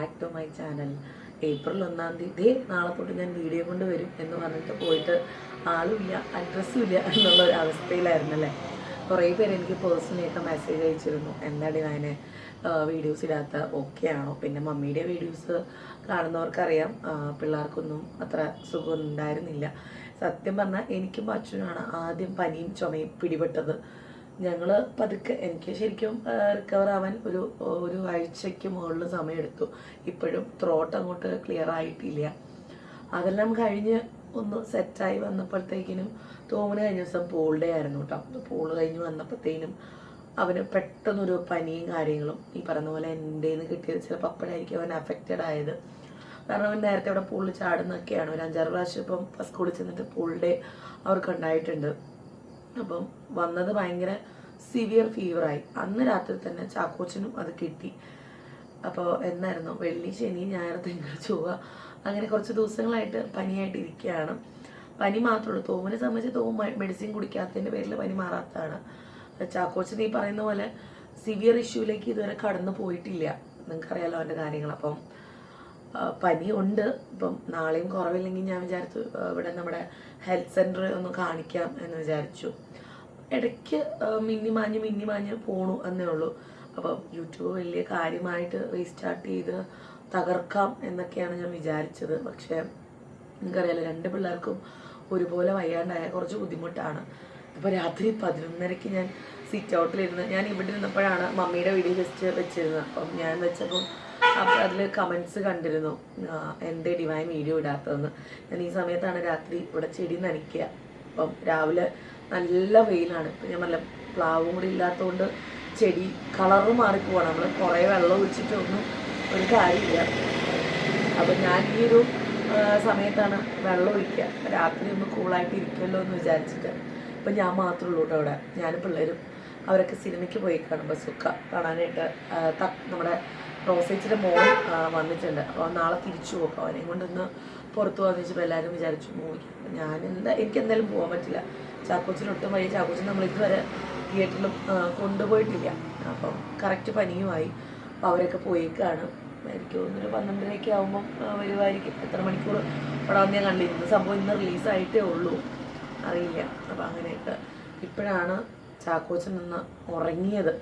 Back to my channel. April 1-ാം തീയതി നാളെ തൊട്ട് ഞാൻ വീഡിയോ കൊണ്ട് വരും എന്ന് പറഞ്ഞിട്ട് പോയിട്ട് ആളുമില്ല, അഡ്രസ്സും ഇല്ല എന്നുള്ള ഒരു അവസ്ഥയിലായിരുന്നല്ലേ. കുറേ പേര് എനിക്ക് പേഴ്സണലിയൊക്കെ മെസ്സേജ് അയച്ചിരുന്നു, എന്താടി ഞാന് വീഡിയോസ് ഇടാത്ത, ഓക്കെ ആണോ. പിന്നെ മമ്മിയുടെ വീഡിയോസ് കാണുന്നവർക്കറിയാം, പിള്ളേർക്കൊന്നും അത്ര സുഖമൊന്നും ഉണ്ടായിരുന്നില്ല. സത്യം പറഞ്ഞാൽ എനിക്കും അച്ഛനാണ് ആദ്യം പനിയും ചുമയും പിടിപെട്ടത്. ഞങ്ങൾ പതുക്കെ, എനിക്ക് ശരിക്കും റിക്കവർ ആവാൻ ഒരു ആഴ്ചയ്ക്ക് മുകളിൽ സമയമെടുത്തു. ഇപ്പോഴും ത്രോട്ട് അങ്ങോട്ട് ക്ലിയർ ആയിട്ടില്ല. അതെല്ലാം കഴിഞ്ഞ് ഒന്ന് സെറ്റായി വന്നപ്പോഴത്തേക്കിനും തോമന് കഴിഞ്ഞ ദിവസം പൂൾ ഡേ ആയിരുന്നു കേട്ടോ. പൂൾ കഴിഞ്ഞ് വന്നപ്പോഴത്തേനും അവന് പെട്ടെന്നൊരു പനിയും കാര്യങ്ങളും, ഈ പറഞ്ഞ പോലെ എൻ്റെ നിന്ന് കിട്ടിയത് ചിലപ്പോൾ അപ്പോഴായിരിക്കും അവൻ അഫക്റ്റഡ് ആയത്. കാരണം അവൻ നേരത്തെ അവിടെ പൂളിൽ ചാടുന്നൊക്കെയാണ്. ഒരു 5-6 പ്രാവശ്യം ഇപ്പം സ്കൂളിൽ ചെന്നിട്ട് പൂൾ ഡേ അവർക്ക് ഉണ്ടായിട്ടുണ്ട്. അപ്പം വന്നത് ഭയങ്കര സിവിയർ ഫീവറായി. അന്ന് രാത്രി തന്നെ ചാക്കോച്ചനും അത് കിട്ടി. അപ്പോൾ എന്നായിരുന്നു, വെള്ളി, ശനി, ഞായർ, തിങ്കൾ, ചൊവ്വ, അങ്ങനെ കുറച്ച് ദിവസങ്ങളായിട്ട് പനിയായിട്ട് ഇരിക്കുകയാണ്. പനി മാത്രമേ തോമിനെ സംബന്ധിച്ച് മെഡിസിൻ കുടിക്കാത്തതിൻ്റെ പേരിൽ പനി മാറാത്തതാണ്. ചാക്കോച്ചൻ ഈ പറയുന്ന പോലെ സിവിയർ ഇഷ്യൂലേക്ക് ഇതുവരെ കടന്നു പോയിട്ടില്ല. നിങ്ങൾക്കറിയാലോ അവൻ്റെ കാര്യങ്ങൾ. അപ്പം പനി ഉണ്ട്. ഇപ്പം നാളെയും കുറവില്ലെങ്കിൽ ഞാൻ വിചാരിച്ചു ഇവിടെ നമ്മുടെ ഹെൽത്ത് സെൻറ്റർ ഒന്ന് കാണിക്കാം എന്ന് വിചാരിച്ചു. ഇടയ്ക്ക് മിന്നിമാഞ്ഞ് പോണു എന്നേ ഉള്ളൂ. അപ്പം യൂട്യൂബ് വലിയ കാര്യമായിട്ട് റീസ്റ്റാർട്ട് ചെയ്ത് തകർക്കാം എന്നൊക്കെയാണ് ഞാൻ വിചാരിച്ചത്. പക്ഷേ നിങ്ങൾക്കറിയാലോ, 2 പിള്ളേർക്കും ഒരുപോലെ വയ്യാണ്ടായ കുറച്ച് ബുദ്ധിമുട്ടാണ്. ഇപ്പോൾ രാത്രി 11:30 ഞാൻ സിറ്റ് ഔട്ടിലിരുന്ന്, ഞാൻ ഇവിടെ ഇരുന്നപ്പോഴാണ് മമ്മിയുടെ വീഡിയോ ജസ്റ്റ് വെച്ചിരുന്നത്. അപ്പം ഞാൻ വെച്ചപ്പോൾ അപ്പോൾ അതിൽ കമൻസ് കണ്ടിരുന്നു, എൻ്റെ ഡിവൈൻ വീഡിയോ ഇടാത്തതെന്ന്. ഞാൻ ഈ സമയത്താണ് രാത്രി ഇവിടെ ചെടി നനയ്ക്കുക. അപ്പം രാവിലെ നല്ല വെയിലാണ്. ഇപ്പം ഞാൻ നല്ല പ്ലാവും കൂടി ഇല്ലാത്തതുകൊണ്ട് ചെടി കളറ് മാറിപ്പോവാണ്. നമ്മൾ കുറേ വെള്ളം ഒഴിച്ചിട്ടൊന്നും ഒരു കാര്യമില്ല. അപ്പം ഞാൻ ഈ ഒരു സമയത്താണ് വെള്ളം ഒഴിക്കുക, രാത്രി ഒന്ന് കൂളായിട്ട് ഇരിക്കുമല്ലോ എന്ന് വിചാരിച്ചിട്ട്. ഇപ്പം ഞാൻ മാത്രമേ ഉള്ളൂ കേട്ടോ അവിടെ. ഞാനും പിള്ളേരും അവരൊക്കെ സിനിമയ്ക്ക് പോയി കാണുമ്പോൾ സുഖ കാണാനായിട്ട്. നമ്മുടെ റോസേച്ചിൻ്റെ മോൻ വന്നിട്ടുണ്ട്. അപ്പോൾ നാളെ തിരിച്ചു പോകും. അവനെയും കൊണ്ടൊന്ന് പുറത്തു പോകാമെന്ന് വെച്ചപ്പോൾ എല്ലാവരും വിചാരിച്ചു മൂവിക്ക്. എനിക്ക് എന്തായാലും പോകാൻ പറ്റില്ല. ചാക്കോച്ചിനൊട്ടും വയ്യ. ചാക്കോച്ചിന് നമ്മൾ ഇതുവരെ തിയേറ്ററിലും കൊണ്ടുപോയിട്ടില്ല. അപ്പം കറക്റ്റ് പനിയുമായി. അപ്പോൾ അവരൊക്കെ പോയേക്കാണ്. എനിക്ക് തോന്നുന്നൊരു 12:30 ആകുമ്പം വരുമായിരിക്കും. എത്ര മണിക്കൂർ പടം ഞാൻ കണ്ടിരുന്നു. സംഭവം ഇന്ന് റിലീസായിട്ടേ ഉള്ളൂ, അറിയില്ല. അപ്പം അങ്ങനെയൊക്കെ ഇപ്പോഴാണ് ചാക്കോച്ചൻ നിന്ന് ഉറങ്ങിയത്.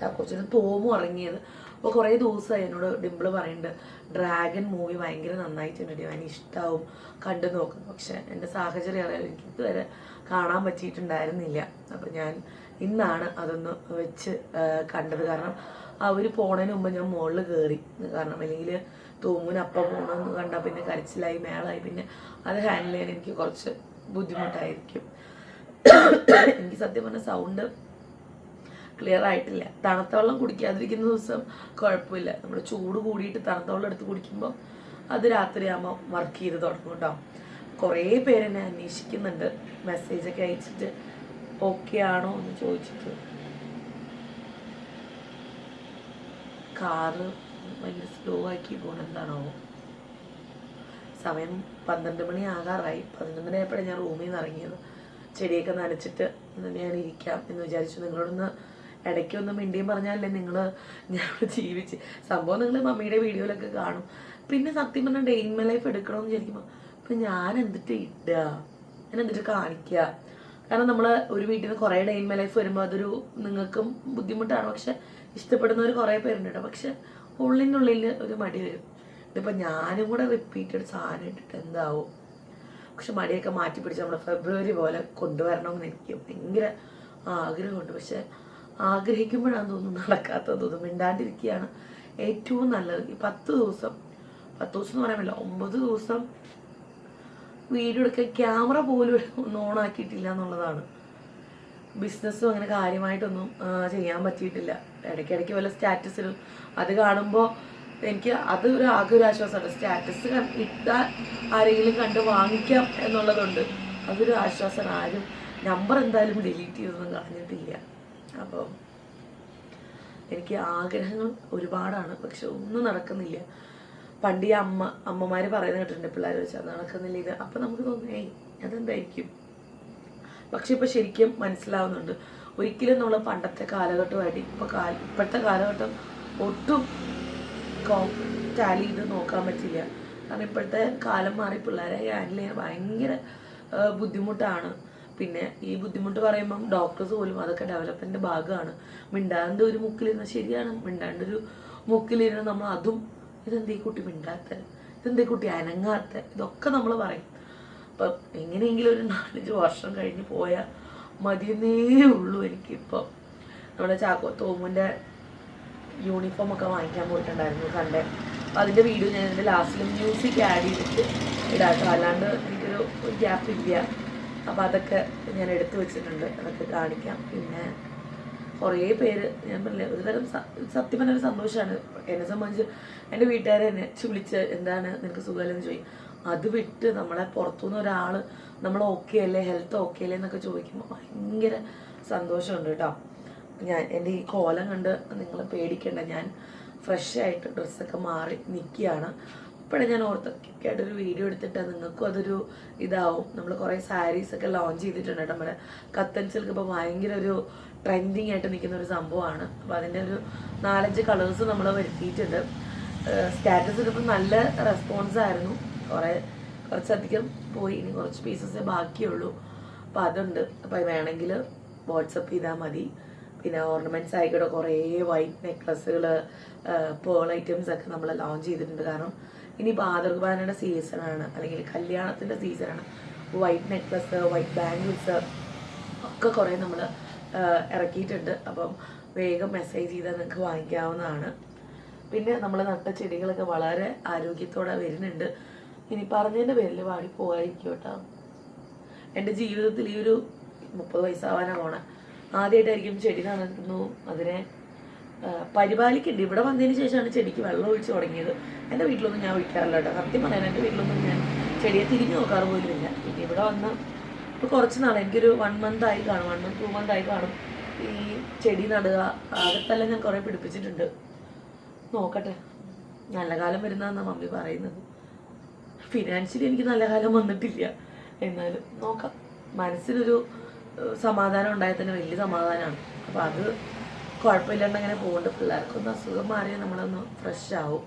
ചാക്കോച്ചന് തോമും ഉറങ്ങിയത്. അപ്പോൾ കുറേ ദിവസമായി എന്നോട് ഡിംപിൾ പറയുന്നുണ്ട്, ഡ്രാഗൺ മൂവി ഭയങ്കര നന്നായിട്ടുണ്ട്, അതിന് ഇഷ്ടമാവും, കണ്ടു നോക്കും. പക്ഷെ എൻ്റെ സാഹചര്യം അറിയാം, എനിക്ക് ഇതുവരെ കാണാൻ പറ്റിയിട്ടുണ്ടായിരുന്നില്ല. അപ്പം ഞാൻ ഇന്നാണ് അതൊന്ന് വെച്ച് കണ്ടത്. കാരണം അവർ പോണതിന് മുമ്പ് ഞാൻ മുകളിൽ കയറി. കാരണം അല്ലെങ്കിൽ തോമുന് അപ്പം പോകണമെന്ന് കണ്ടാൽ പിന്നെ കരച്ചിലായി മേളായി, പിന്നെ അത് ഹാൻഡിൽ ചെയ്യാൻ എനിക്ക് കുറച്ച് ബുദ്ധിമുട്ടായിരിക്കും. എനിക്ക് സത്യം പറഞ്ഞ സൗണ്ട് ക്ലിയർ ആയിട്ടില്ല. തണുത്ത വെള്ളം കുടിക്കാതിരിക്കുന്ന ദിവസം കുഴപ്പമില്ല. നമ്മൾ ചൂട് കൂടിയിട്ട് തണുത്ത വെള്ളം എടുത്ത് കുടിക്കുമ്പോൾ അത് രാത്രിയാകുമ്പോൾ വർക്ക് ചെയ്ത് തുടങ്ങും കേട്ടോ. കുറേ പേരെന്നെ അന്വേഷിക്കുന്നുണ്ട്, മെസ്സേജൊക്കെ അയച്ചിട്ട് ഓക്കെ ആണോ എന്ന് ചോദിച്ചിട്ട്. കാറ് ഭയങ്കര സ്ലോ ആക്കി പോകണം, എന്താണോ. സമയം 12 മണി ആകാറായി. 11:30 ആയപ്പോഴാണ് ഞാൻ റൂമിൽ നിന്ന് ഇറങ്ങിയത്. ചെടിയൊക്കെ നനച്ചിട്ട് ഞാൻ ഇരിക്കാം എന്ന് വിചാരിച്ചു. നിങ്ങളോടൊന്ന് ഇടയ്ക്കൊന്ന് മിണ്ടിയും പറഞ്ഞാലല്ലേ ഞാൻ ജീവിച്ച്. സംഭവം നിങ്ങൾ മമ്മിയുടെ വീഡിയോയിലൊക്കെ കാണും. പിന്നെ സത്യം പറഞ്ഞാൽ ഡേ ഇൻ മൈ ലൈഫ് എടുക്കണമെന്ന് വിചാരിക്കുമ്പോൾ ഇപ്പം ഞാൻ എന്നിട്ട് ഇടുക, ഞാൻ എന്നിട്ട് കാണിക്കുക. കാരണം നമ്മൾ ഒരു വീട്ടിൽ നിന്ന് കുറേ ഡേ ഇൻ മൈ ലൈഫ് വരുമ്പോൾ അതൊരു നിങ്ങൾക്കും ബുദ്ധിമുട്ടാണ്. പക്ഷെ ഇഷ്ടപ്പെടുന്നവർ കുറേ പേരുണ്ട് കേട്ടോ. പക്ഷെ ഉള്ളിനുള്ളിൽ ഒരു മടി വരും. ഇതിപ്പോൾ ഞാനും കൂടെ റിപ്പീറ്റഡ് സാധനം ഇട്ടിട്ട് എന്താവും. പക്ഷെ മടിയൊക്കെ മാറ്റി പിടിച്ച് നമ്മൾ ഫെബ്രുവരി പോലെ കൊണ്ടുവരണമെന്ന് എനിക്ക് ഭയങ്കര ആഗ്രഹമുണ്ട്. പക്ഷെ ആഗ്രഹിക്കുമ്പോഴാണ് തോന്നുന്നു നടക്കാത്തത്. തോന്നുന്നു മിണ്ടാണ്ടിരിക്കുകയാണ് ഏറ്റവും നല്ലത്. ഈ 10 ദിവസം എന്ന് പറയാൻ പറ്റില്ല, 9 ദിവസം വീഡിയോ എടുക്കാൻ ക്യാമറ പോലും ഒന്നും ഓണാക്കിയിട്ടില്ല എന്നുള്ളതാണ്. ബിസിനസ്സും അങ്ങനെ കാര്യമായിട്ടൊന്നും ചെയ്യാൻ പറ്റിയിട്ടില്ല. ഇടയ്ക്കിടയ്ക്ക് വല്ല സ്റ്റാറ്റസിലും അത് കാണുമ്പോൾ എനിക്ക് അത് ആകെ ഒരു ആശ്വാസമാണ്. സ്റ്റാറ്റസ് ഇട്ടാൽ ആരെങ്കിലും കണ്ട് വാങ്ങിക്കാം എന്നുള്ളതുണ്ട്, അതൊരു ആശ്വാസമാണ്. ആരും നമ്പർ എന്തായാലും ഡിലീറ്റ് ചെയ്തൊന്നും കളഞ്ഞിട്ടില്ല. അപ്പം എനിക്ക് ആഗ്രഹങ്ങൾ ഒരുപാടാണ്, പക്ഷെ ഒന്നും നടക്കുന്നില്ല. പണ്ട് ഈ അമ്മമാർ പറയുന്നത് കേട്ടിട്ടുണ്ട്, പിള്ളേർ വെച്ചാൽ അത് നടക്കുന്നില്ല ഇത്. അപ്പം നമുക്ക് തോന്നുന്നു അതെന്തായിരിക്കും. പക്ഷെ ഇപ്പം ശരിക്കും മനസ്സിലാവുന്നുണ്ട്, ഒരിക്കലും നമ്മൾ പണ്ടത്തെ കാലഘട്ടമായിട്ട് ഇപ്പോഴത്തെ കാലഘട്ടം ഒട്ടും ടാലി ചെയ്ത് നോക്കാൻ പറ്റില്ല. കാരണം ഇപ്പോഴത്തെ കാലം മാറി പിള്ളേരെ ഹാൻഡിൽ ചെയ്യാൻ ഭയങ്കര ബുദ്ധിമുട്ടാണ്. പിന്നെ ഈ ബുദ്ധിമുട്ട് പറയുമ്പം ഡോക്ടേഴ്സ് പോലും അതൊക്കെ ഡെവലപ്മെൻറ്റിൻ്റെ ഭാഗമാണ്. മിണ്ടാണ്ട് ഒരു മുക്കിലിരുന്ന് ശരിയാണ്, മിണ്ടാണ്ടൊരു മുക്കിലിരുന്ന് നമ്മൾ അതും ഇതെന്തേ കുട്ടി മിണ്ടാത്ത, ഇതെന്തേ കുട്ടി അനങ്ങാത്ത, ഇതൊക്കെ നമ്മൾ പറയും. അപ്പം എങ്ങനെയെങ്കിലും ഒരു 4-5 വർഷം കഴിഞ്ഞ് പോയാൽ മതിയെന്നേ ഉള്ളൂ എനിക്കിപ്പോൾ. നമ്മുടെ തോമുൻ്റെ യൂണിഫോമൊക്കെ വാങ്ങിക്കാൻ പോയിട്ടുണ്ടായിരുന്നു സൺഡേ. അപ്പോൾ അതിൻ്റെ വീഡിയോ ഞാൻ എൻ്റെ ലാസ്റ്റിലും മ്യൂസിക് ആഡ് ചെയ്തിട്ട് ഇടാട്ടോ, അല്ലാണ്ട് എനിക്കൊരു ഗ്യാപ്പ് ഇല്ല. അപ്പോൾ അതൊക്കെ ഞാൻ എടുത്തു വെച്ചിട്ടുണ്ട്, അതൊക്കെ കാണിക്കാം. പിന്നെ കുറേ പേര് ഞാൻ പറഞ്ഞില്ലേ ഒരുതരം സത്യം പറഞ്ഞൊരു സന്തോഷമാണ് എന്നെ സംബന്ധിച്ച്. എൻ്റെ വീട്ടുകാരെ എന്നെ വിളിച്ച് എന്താണ് നിനക്ക് സുഖമല്ലെന്ന് ചോദിക്കും. അത് വിട്ട് നമ്മളെ പുറത്തുനിന്ന് ഒരാൾ നമ്മൾ ഓക്കെ അല്ലേ, ഹെൽത്ത് ഓക്കെ അല്ലേ എന്നൊക്കെ ചോദിക്കുമ്പോൾ ഭയങ്കര സന്തോഷമുണ്ട് കേട്ടോ. ഞാൻ എൻ്റെ ഈ കോലം കണ്ട് നിങ്ങൾ പേടിക്കേണ്ട, ഞാൻ ഫ്രഷ് ആയിട്ട് ഡ്രസ്സൊക്കെ മാറി നിൽക്കുകയാണ്. ഇപ്പോഴേ ഞാൻ ഓർത്തക്കായിട്ടൊരു വീഡിയോ എടുത്തിട്ട് നിങ്ങൾക്കും അതൊരു ഇതാവും. നമ്മൾ കുറേ സാരീസൊക്കെ ലോഞ്ച് ചെയ്തിട്ടുണ്ട് കേട്ടോ. നമ്മുടെ കത്തൻ സിൽക്ക് ഇപ്പോൾ ഭയങ്കര ഒരു ട്രെൻഡിങ് ആയിട്ട് നിൽക്കുന്ന ഒരു സംഭവമാണ്. അപ്പോൾ അതിൻ്റെ ഒരു 4-5 കളേഴ്സ് നമ്മൾ വരുത്തിയിട്ടുണ്ട്. സ്റ്റാറ്റസ് ഇട്ടപ്പോൾ നല്ല റെസ്പോൺസ് ആയിരുന്നു. കുറച്ചധികം പോയി, ഇനി കുറച്ച് പീസസേ ബാക്കിയുള്ളൂ. അപ്പോൾ അതുണ്ട്. അപ്പോൾ വേണമെങ്കിൽ വാട്സപ്പ് ചെയ്താൽ മതി. പിന്നെ ഓർണമെൻറ്റ്സ് ആയിക്കോട്ടെ, കുറേ വൈറ്റ് നെക്ലസ്സുകൾ, പേൾ ഐറ്റംസ് ഒക്കെ നമ്മൾ ലോഞ്ച് ചെയ്തിട്ടുണ്ട്. കാരണം ഇനി ബാദർകുബാനയുടെ സീസണാണ്, അല്ലെങ്കിൽ കല്യാണത്തിൻ്റെ സീസണാണ്. വൈറ്റ് നെക്ലസ്, വൈറ്റ് ബാംഗിൾസ് ഒക്കെ കുറേ നമ്മൾ ഇറക്കിയിട്ടുണ്ട്. അപ്പം വേഗം മെസ്സേജ് ചെയ്താൽ നിങ്ങൾക്ക് വാങ്ങിക്കാവുന്നതാണ്. പിന്നെ നമ്മൾ നട്ട ചെടികളൊക്കെ വളരെ ആരോഗ്യത്തോടെ വരുന്നുണ്ട്. ഇനി പറഞ്ഞതിൻ്റെ പേരിൽ വാടി പോകാതിരിക്കും കേട്ടോ. എൻ്റെ ജീവിതത്തിൽ ഈ ഒരു 30 വയസ്സാവാനാണ് പോണേ. ആദ്യമായിട്ടായിരിക്കും ചെടി നടുന്നു, അതിനെ പരിപാലിക്കുന്നുണ്ട്. ഇവിടെ വന്നതിന് ശേഷമാണ് ചെടിക്ക് വെള്ളം ഒഴിച്ച് തുടങ്ങിയത്. എൻ്റെ വീട്ടിലൊന്നും ഞാൻ ഒഴിക്കാറില്ല കേട്ടോ. സത്യം പറയാൻ എൻ്റെ വീട്ടിലൊന്നും ഞാൻ ചെടിയെ തിരിഞ്ഞു നോക്കാറ് പോലും ഇല്ല. പിന്നെ ഇവിടെ വന്ന് ഇപ്പോൾ കുറച്ച് നാൾ, എനിക്കൊരു 1 month ആയി കാണും, 1 month 2 month ആയി കാണും ഈ ചെടി നടുക. അകത്തെല്ലാം ഞാൻ കുറേ പിടിപ്പിച്ചിട്ടുണ്ട്. നോക്കട്ടെ, നല്ല കാലം വരുന്നതെന്നാണ് മമ്മി പറയുന്നത്. ഫിനാൻഷ്യലി എനിക്ക് നല്ല കാലം വന്നിട്ടില്ല, എന്നാലും നോക്കാം. മനസ്സിനൊരു സമാധാനം ഉണ്ടായാൽ തന്നെ വലിയ സമാധാനമാണ്. അപ്പോൾ അത് കുഴപ്പമില്ലാണ്ട് അങ്ങനെ പോകുന്നുണ്ട്. പിള്ളേർക്കൊന്ന് അസുഖം മാറിയാൽ നമ്മളൊന്ന് ഫ്രഷ് ആവും.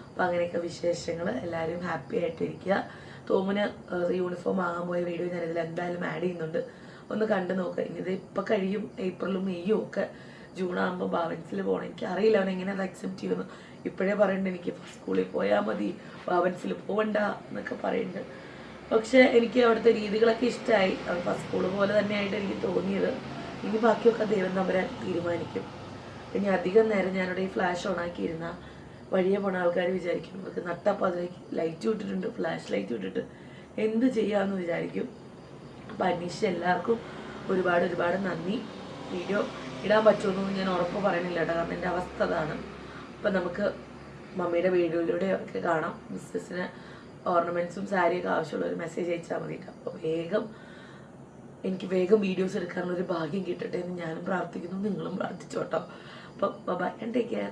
അപ്പോൾ അങ്ങനെയൊക്കെ വിശേഷങ്ങൾ. എല്ലാവരും ഹാപ്പി ആയിട്ടിരിക്കുക. തോമിന് യൂണിഫോം വാങ്ങാൻ പോയ വീഡിയോ ഞാനിതിൽ എന്തായാലും ആഡ് ചെയ്യുന്നുണ്ട്, ഒന്ന് കണ്ടു നോക്കുക. ഇനി ഇത് ഇപ്പോൾ കഴിയും, ഏപ്രിലും മെയ്യും ഒക്കെ. ജൂണാകുമ്പോൾ ഭാവൻസിൽ പോകണം. എനിക്കറിയില്ല അവൻ എങ്ങനെ അത് അക്സെപ്റ്റ് ചെയ്യുമെന്ന്. ഇപ്പോഴേ പറയുന്നുണ്ട് എനിക്ക് സ്കൂളിൽ പോയാൽ മതി, ഭാവൻസിൽ പോകണ്ട എന്നൊക്കെ പറയുന്നുണ്ട്. പക്ഷേ എനിക്ക് അവിടുത്തെ രീതികളൊക്കെ ഇഷ്ടമായി. അവൻ സ്കൂൾ പോലെ തന്നെയായിട്ട് എനിക്ക് തോന്നിയത്. ഇനി ബാക്കിയൊക്കെ ദൈവം തമ്പുരാൻ തീരുമാനിക്കും. ഇനി അധികം നേരം ഞാനിവിടെ ഈ ഫ്ലാഷ് ഓണാക്കിയിരുന്ന വഴിയെ പോണ ആൾക്കാർ വിചാരിക്കും നമുക്ക് നട്ടപ്പോൾ അതിലേക്ക് ലൈറ്റ് വിട്ടിട്ടുണ്ട്, ഫ്ലാഷ് ലൈറ്റ് വിട്ടിട്ട് എന്ത് ചെയ്യാമെന്ന് വിചാരിക്കും. അപ്പോൾ അന്വേഷിച്ച് എല്ലാവർക്കും ഒരുപാട് നന്ദി. വീഡിയോ ഇടാൻ പറ്റുമെന്നൊന്നും ഞാൻ ഉറപ്പ് പറയണില്ല കേട്ടോ, കാരണം എൻ്റെ അവസ്ഥ അതാണ്. അപ്പം നമുക്ക് മമ്മിയുടെ വീഡിയോയിലൂടെ ഒക്കെ കാണാം. മിസ്സസിന് ഓർണമെൻറ്റ്സും സാരിയൊക്കെ ആവശ്യമുള്ളൊരു മെസ്സേജ് അയച്ചാൽ മതി. അപ്പോൾ എനിക്ക് വേഗം വീഡിയോസ് എടുക്കാനുള്ളൊരു ഭാഗ്യം കിട്ടട്ടെ എന്ന് ഞാനും പ്രാർത്ഥിക്കുന്നു, നിങ്ങളും പ്രാർത്ഥിച്ചു കേട്ടോ. അപ്പം ബൈ ആൻഡ് ടേക്ക് കെയർ.